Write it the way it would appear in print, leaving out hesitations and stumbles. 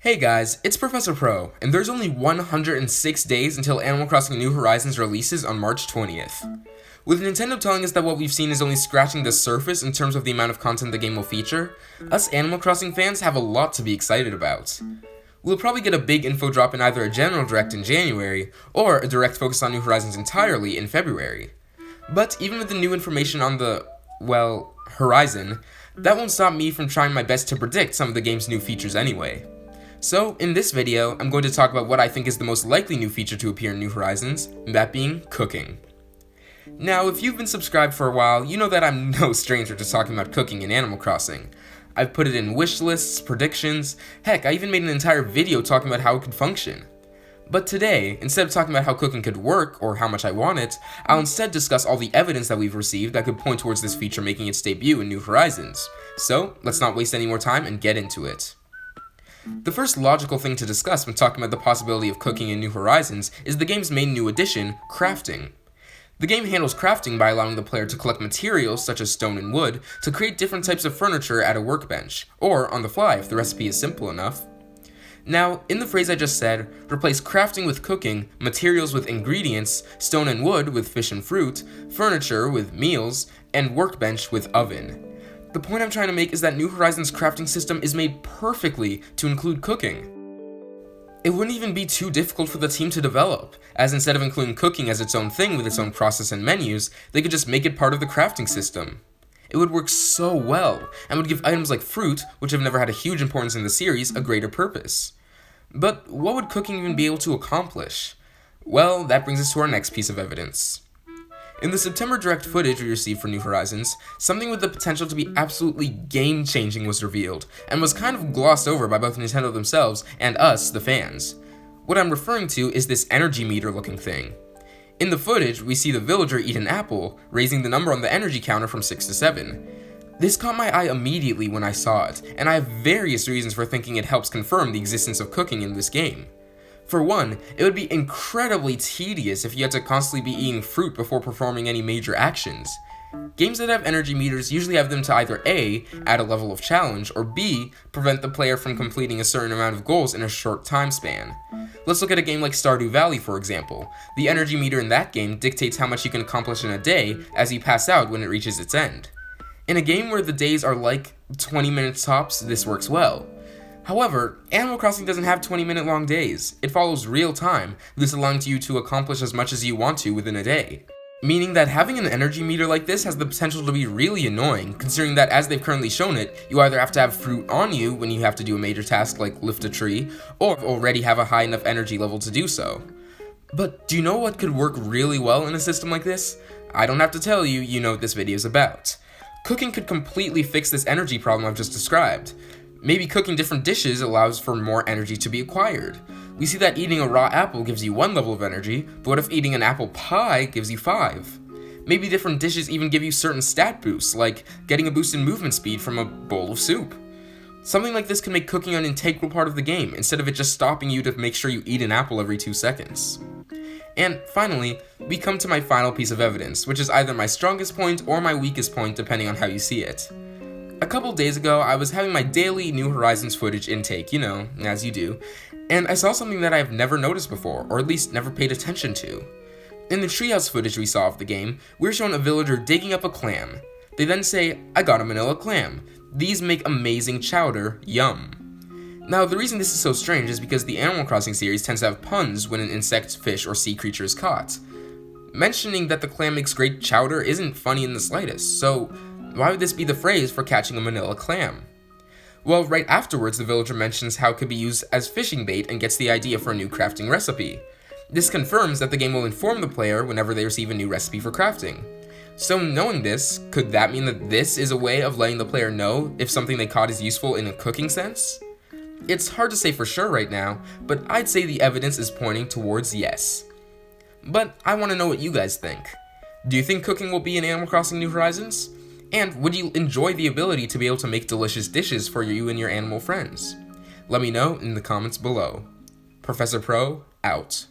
Hey guys, it's Professor Pro, and there's only 106 days until Animal Crossing New Horizons releases on March 20th. With Nintendo telling us that what we've seen is only scratching the surface in terms of the amount of content the game will feature, us Animal Crossing fans have a lot to be excited about. We'll probably get a big info drop in either a general direct in January, or a direct focus on New Horizons entirely in February. But even with the new information on the, horizon, that won't stop me from trying my best to predict some of the game's new features anyway. So, in this video, I'm going to talk about what I think is the most likely new feature to appear in New Horizons, that being cooking. Now, if you've been subscribed for a while, you know that I'm no stranger to talking about cooking in Animal Crossing. I've put it in wish lists, predictions, heck, I even made an entire video talking about how it could function. But today, instead of talking about how cooking could work, or how much I want it, I'll instead discuss all the evidence that we've received that could point towards this feature making its debut in New Horizons. So, let's not waste any more time and get into it. The first logical thing to discuss when talking about the possibility of cooking in New Horizons is the game's main new addition, crafting. The game handles crafting by allowing the player to collect materials, such as stone and wood, to create different types of furniture at a workbench, or on the fly if the recipe is simple enough. Now, in the phrase I just said, replace crafting with cooking, materials with ingredients, stone and wood with fish and fruit, furniture with meals, and workbench with oven. The point I'm trying to make is that New Horizons' crafting system is made perfectly to include cooking. It wouldn't even be too difficult for the team to develop, as instead of including cooking as its own thing with its own process and menus, they could just make it part of the crafting system. It would work so well, and would give items like fruit, which have never had a huge importance in the series, a greater purpose. But what would cooking even be able to accomplish? Well, that brings us to our next piece of evidence. In the September direct footage we received for New Horizons, something with the potential to be absolutely game-changing was revealed, and was kind of glossed over by both Nintendo themselves and us, the fans. What I'm referring to is this energy meter looking thing. In the footage, we see the villager eat an apple, raising the number on the energy counter from 6 to 7. This caught my eye immediately when I saw it, and I have various reasons for thinking it helps confirm the existence of cooking in this game. For one, it would be incredibly tedious if you had to constantly be eating fruit before performing any major actions. Games that have energy meters usually have them to either A, add a level of challenge, or B, prevent the player from completing a certain amount of goals in a short time span. Let's look at a game like Stardew Valley, for example. The energy meter in that game dictates how much you can accomplish in a day as you pass out when it reaches its end. In a game where the days are like 20 minutes tops, this works well. However, Animal Crossing doesn't have 20-minute long days. It follows real time, this allowing you to accomplish as much as you want to within a day. Meaning that having an energy meter like this has the potential to be really annoying, considering that as they've currently shown it, you either have to have fruit on you when you have to do a major task like lift a tree, or already have a high enough energy level to do so. But do you know what could work really well in a system like this? I don't have to tell you, you know what this video is about. Cooking could completely fix this energy problem I've just described. Maybe cooking different dishes allows for more energy to be acquired. We see that eating a raw apple gives you 1 level of energy, but what if eating an apple pie gives you 5? Maybe different dishes even give you certain stat boosts, like getting a boost in movement speed from a bowl of soup. Something like this can make cooking an integral part of the game, instead of it just stopping you to make sure you eat an apple every 2 seconds. And finally, we come to my final piece of evidence, which is either my strongest point or my weakest point depending on how you see it. A couple days ago, I was having my daily New Horizons footage intake, as you do, and I saw something that I have never noticed before, or at least never paid attention to. In the treehouse footage we saw of the game, we're shown a villager digging up a clam. They then say, "I got a manila clam. These make amazing chowder, yum." Now, the reason this is so strange is because the Animal Crossing series tends to have puns when an insect, fish, or sea creature is caught. Mentioning that the clam makes great chowder isn't funny in the slightest, so why would this be the phrase for catching a manila clam? Well, right afterwards, the villager mentions how it could be used as fishing bait and gets the idea for a new crafting recipe. This confirms that the game will inform the player whenever they receive a new recipe for crafting. So knowing this, could that mean that this is a way of letting the player know if something they caught is useful in a cooking sense? It's hard to say for sure right now, but I'd say the evidence is pointing towards yes. But I want to know what you guys think. Do you think cooking will be in Animal Crossing New Horizons? And would you enjoy the ability to be able to make delicious dishes for you and your animal friends? Let me know in the comments below. Professor Pro, out.